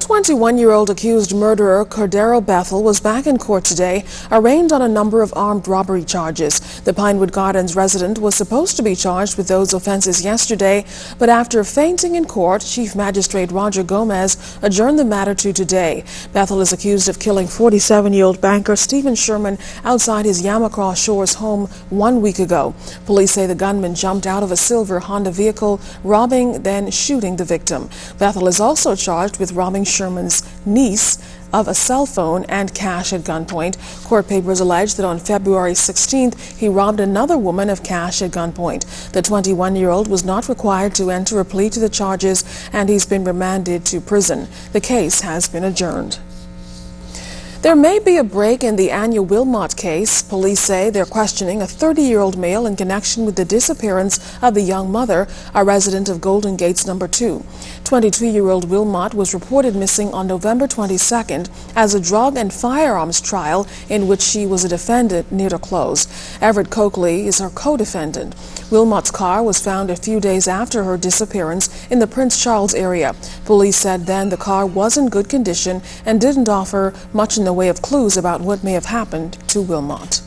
21-year-old accused murderer Cordero Bethel was back in court today, arraigned on a number of armed robbery charges. The Pinewood Gardens resident was supposed to be charged with those offenses yesterday, but after fainting in court, Chief Magistrate Roger Gomez adjourned the matter to today. Bethel is accused of killing 47-year-old banker Stephen Sherman outside his Yamacraw Shores home 1 week ago. Police say the gunman jumped out of a silver Honda vehicle, robbing, then shooting the victim. Bethel is also charged with robbing Sherman's niece of a cell phone and cash at gunpoint. Court papers allege that on February 16th, he robbed another woman of cash at gunpoint. The 21-year-old was not required to enter a plea to the charges, and he's been remanded to prison. The case has been adjourned. There may be a break in the annual Wilmot case. Police say they're questioning a 30-year-old male in connection with the disappearance of the young mother, a resident of Golden Gates No. 2. 22-year-old Wilmot was reported missing on November 22nd as a drug and firearms trial in which she was a defendant near to close. Everett Coakley is her co-defendant. Wilmot's car was found a few days after her disappearance in the Prince Charles area. Police said then the car was in good condition and didn't offer much in the way of clues about what may have happened to Wilmot.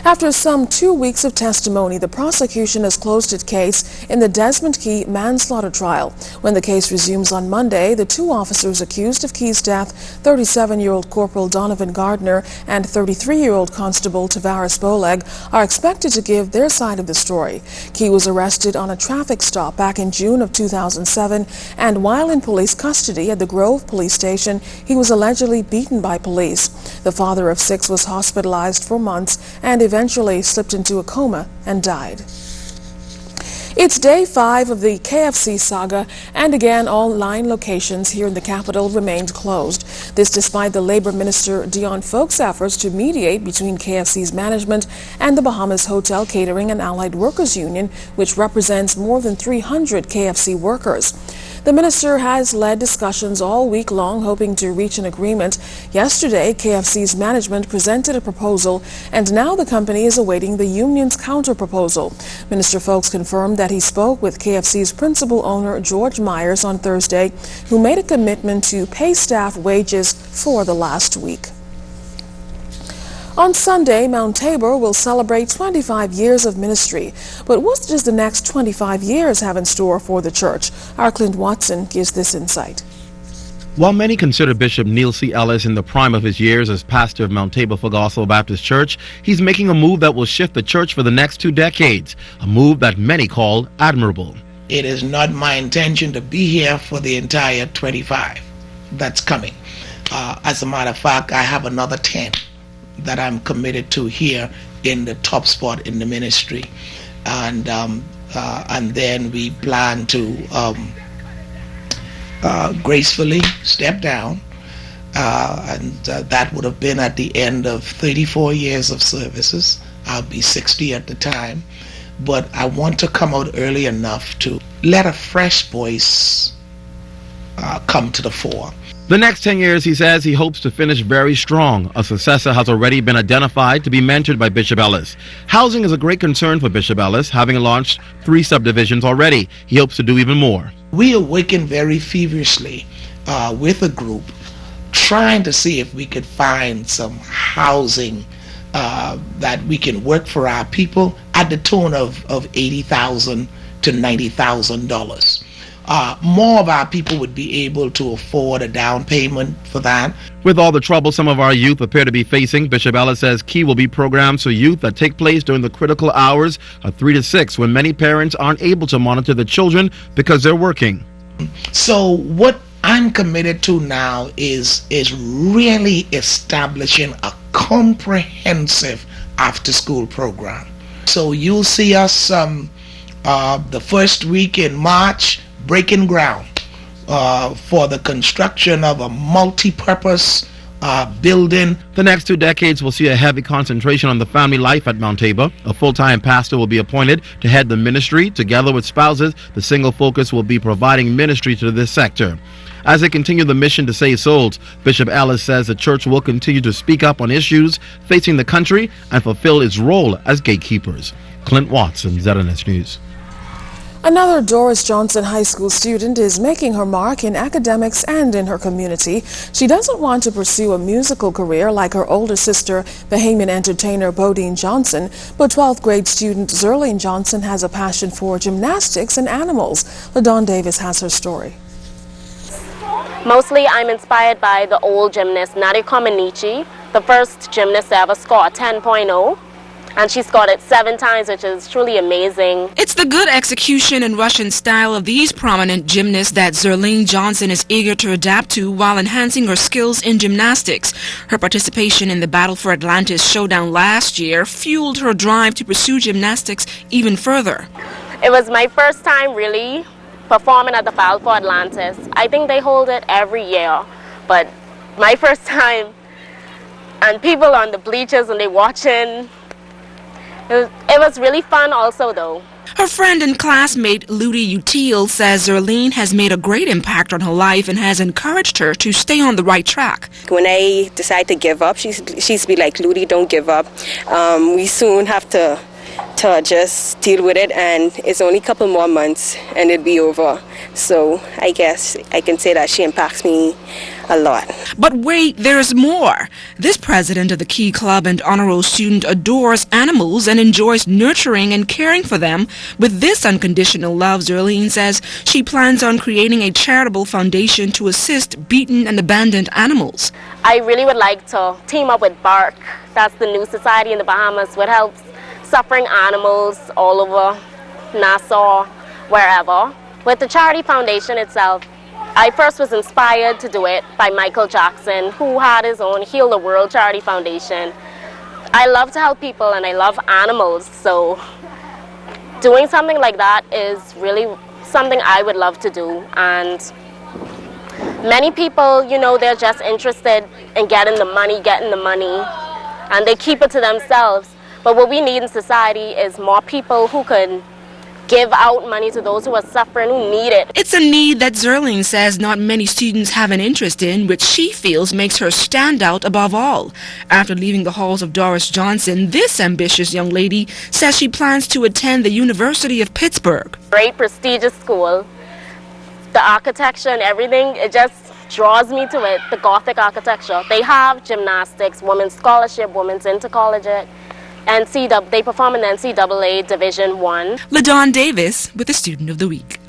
After some 2 weeks of testimony, the prosecution has closed its case in the Desmond Key manslaughter trial. When the case resumes on Monday, the two officers accused of Key's death, 37-year-old Corporal Donovan Gardner and 33-year-old Constable Tavares Boleg, are expected to give their side of the story. Key was arrested on a traffic stop back in June of 2007, and while in police custody at the Grove Police Station, he was allegedly beaten by police. The father of 6 was hospitalized for months and eventually slipped into a coma and died. It's day 5 of the KFC saga, and again all 9 locations here in the capital remained closed. This despite the Labor Minister Dion Folk's efforts to mediate between KFC's management and the Bahamas Hotel Catering and Allied Workers Union, which represents more than 300 KFC workers. The minister has led discussions all week long, hoping to reach an agreement. Yesterday, KFC's management presented a proposal, and now the company is awaiting the union's counter-proposal. Minister Folks confirmed that he spoke with KFC's principal owner, George Myers, on Thursday, who made a commitment to pay staff wages for the last week. On Sunday, Mount Tabor will celebrate 25 years of ministry. But what does the next 25 years have in store for the church? Our Clint Watson gives this insight. While many consider Bishop Neil C. Ellis in the prime of his years as pastor of Mount Tabor Full Gospel Baptist Church, he's making a move that will shift the church for the next 2 decades, a move that many call admirable. It is not my intention to be here for the entire 25 that's coming. As a matter of fact, I have another 10 that I'm committed to here in the top spot in the ministry, and then we plan to gracefully step down, and that would have been at the end of 34 years of services. I'll be 60 at the time, but I want to come out early enough to let a fresh voice come to the fore. The next 10 years, he says, he hopes to finish very strong. A successor has already been identified to be mentored by Bishop Ellis. Housing is a great concern for Bishop Ellis, having launched 3 subdivisions already. He hopes to do even more. We are working very feverishly with a group, trying to see if we could find some housing that we can work for our people at the tune of $80,000 to $90,000. More of our people would be able to afford a down payment for that. With all the trouble some of our youth appear to be facing, Bishop Ellis says key will be programs for youth that take place during the critical hours of 3 to 6 when many parents aren't able to monitor the children because they're working. So what I'm committed to now is really establishing a comprehensive after-school program. So you'll see us the first week in March breaking ground for the construction of a multi-purpose building. The next 2 decades will see a heavy concentration on the family life at Mount Tabor. A full-time pastor will be appointed to head the ministry. Together with spouses, the single focus will be providing ministry to this sector. As they continue the mission to save souls, Bishop Ellis says the church will continue to speak up on issues facing the country and fulfill its role as gatekeepers. Clint Watson, ZNS News. Another Doris Johnson High School student is making her mark in academics and in her community. She doesn't want to pursue a musical career like her older sister, Bahamian entertainer Bodine Johnson, but 12th grade student Zerlene Johnson has a passion for gymnastics and animals. LaDawn Davis has her story. Mostly I'm inspired by the old gymnast Nadia Comaneci, the first gymnast to ever score a 10.0. And she scored it 7 times, which is truly amazing. It's the good execution and Russian style of these prominent gymnasts that Zerlene Johnson is eager to adapt to while enhancing her skills in gymnastics. Her participation in the Battle for Atlantis showdown last year fueled her drive to pursue gymnastics even further. It was my first time really performing at the Battle for Atlantis. I think they hold it every year, but my first time, and people on the bleachers and they watching. It was really fun also, though. Her friend and classmate Ludi Util says Zerlene has made a great impact on her life and has encouraged her to stay on the right track. When I decide to give up, she's be like, Ludi, don't give up. We soon have to just deal with it, and it's only a couple more months and it'll be over. So I guess I can say that she impacts me a lot. But wait, there's more. This president of the Key Club and honor roll student adores animals and enjoys nurturing and caring for them. With this unconditional love, Zerlene says she plans on creating a charitable foundation to assist beaten and abandoned animals. I really would like to team up with BARC. That's the new society in the Bahamas, which helps suffering animals all over Nassau, wherever. With the charity foundation itself, I first was inspired to do it by Michael Jackson, who had his own Heal the World charity foundation. I love to help people and I love animals, so doing something like that is really something I would love to do. And many people, you know, they're just interested in getting the money, and they keep it to themselves. But what we need in society is more people who can give out money to those who are suffering, who need it. It's a need that Zerlene says not many students have an interest in, which she feels makes her stand out above all. After leaving the halls of Doris Johnson, this ambitious young lady says she plans to attend the University of Pittsburgh. Great prestigious school. The architecture and everything, it just draws me to it, the Gothic architecture. They have gymnastics, women's scholarship, women's intercollegiate. They perform in the NCAA Division I. LaDawn Davis with the Student of the Week.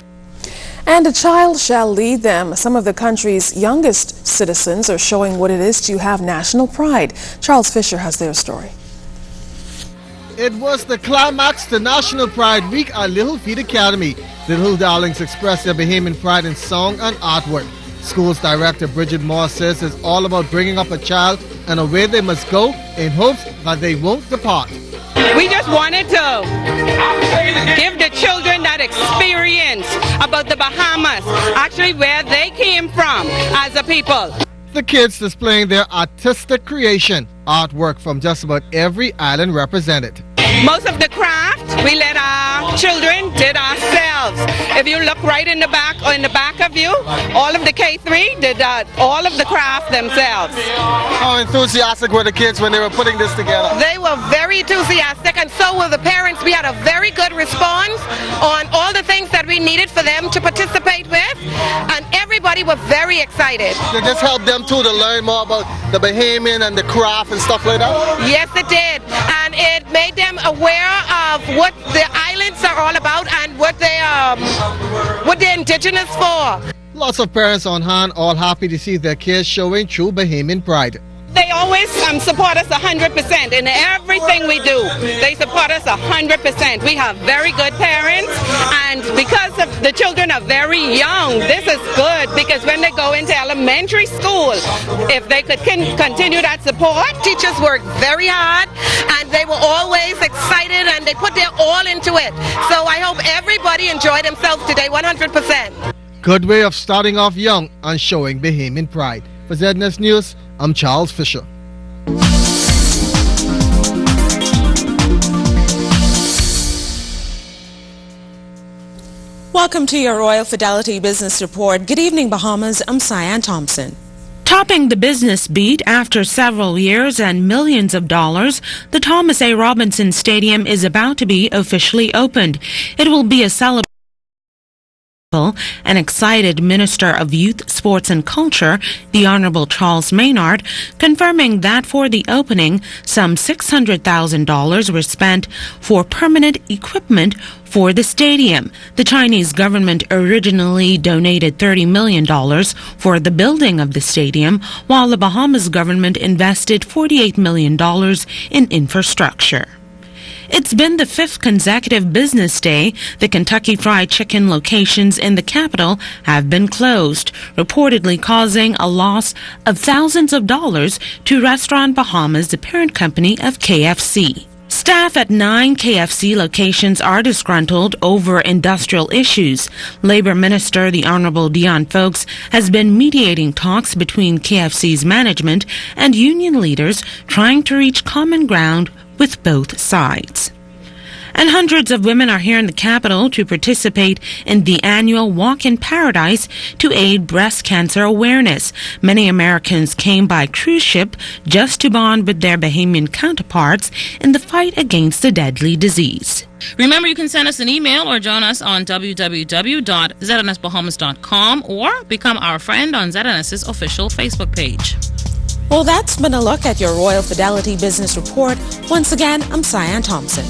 And a child shall lead them. Some of the country's youngest citizens are showing what it is to have national pride. Charles Fisher has their story. It was the climax to National Pride Week at Little Feet Academy. The little darlings expressed their Bahamian pride in song and artwork. School's director Bridget Moore says it's all about bringing up a child and a way they must go in hopes that they won't depart. We just wanted to give the children that experience about the Bahamas, actually where they came from as a people. The kids displaying their artistic creation, artwork from just about every island represented. Most of the craft we let our children did ourselves. If you look right in the back or in the back of you, all of the K3 did all of the craft themselves. How enthusiastic were the kids when they were putting this together? They were very enthusiastic, and so were the parents. We had a very good response on all the things that we needed for them to participate with, and everybody was very excited. Did this help them too to learn more about the Bahamian and the craft and stuff like that? Yes, it did, and it made them aware of what the islands are all about and what they're indigenous for. Lots of parents on hand, all happy to see their kids showing true Bahamian pride. They always support us 100% in everything we do. They support us 100%. We have very good parents, and because the children are very young, this is good, because when they go into elementary school, if they could continue that support. Teachers worked very hard, and they were always excited, and they put their all into it. So I hope everybody enjoyed themselves today 100%. Good way of starting off young and showing Bahamian pride. For ZNS News, I'm Charles Fisher. Welcome to your Royal Fidelity Business Report. Good evening, Bahamas. I'm Cyan Thompson. Topping the business beat after several years and millions of dollars, the Thomas A. Robinson Stadium is about to be officially opened. It will be a celebration and excited Minister of Youth, Sports and Culture, the Honorable Charles Maynard, confirming that for the opening, some $600,000 were spent for permanent equipment for the stadium. The Chinese government originally donated $30 million for the building of the stadium, while the Bahamas government invested $48 million in infrastructure. It's been the 5th consecutive business day the Kentucky Fried Chicken locations in the capital have been closed, reportedly causing a loss of thousands of dollars to Restaurant Bahamas, the parent company of KFC. Staff at 9 KFC locations are disgruntled over industrial issues. Labor Minister the Honorable Dion Folks has been mediating talks between KFC's management and union leaders trying to reach common ground with both sides. And hundreds of women are here in the capital to participate in the annual Walk in Paradise to aid breast cancer awareness. Many Americans came by cruise ship just to bond with their Bahamian counterparts in the fight against the deadly disease. Remember, you can send us an email or join us on www.znsbahamas.com or become our friend on ZNS's official Facebook page. Well, that's been a look at your Royal Fidelity Business Report. Once again, I'm Cyan Thompson.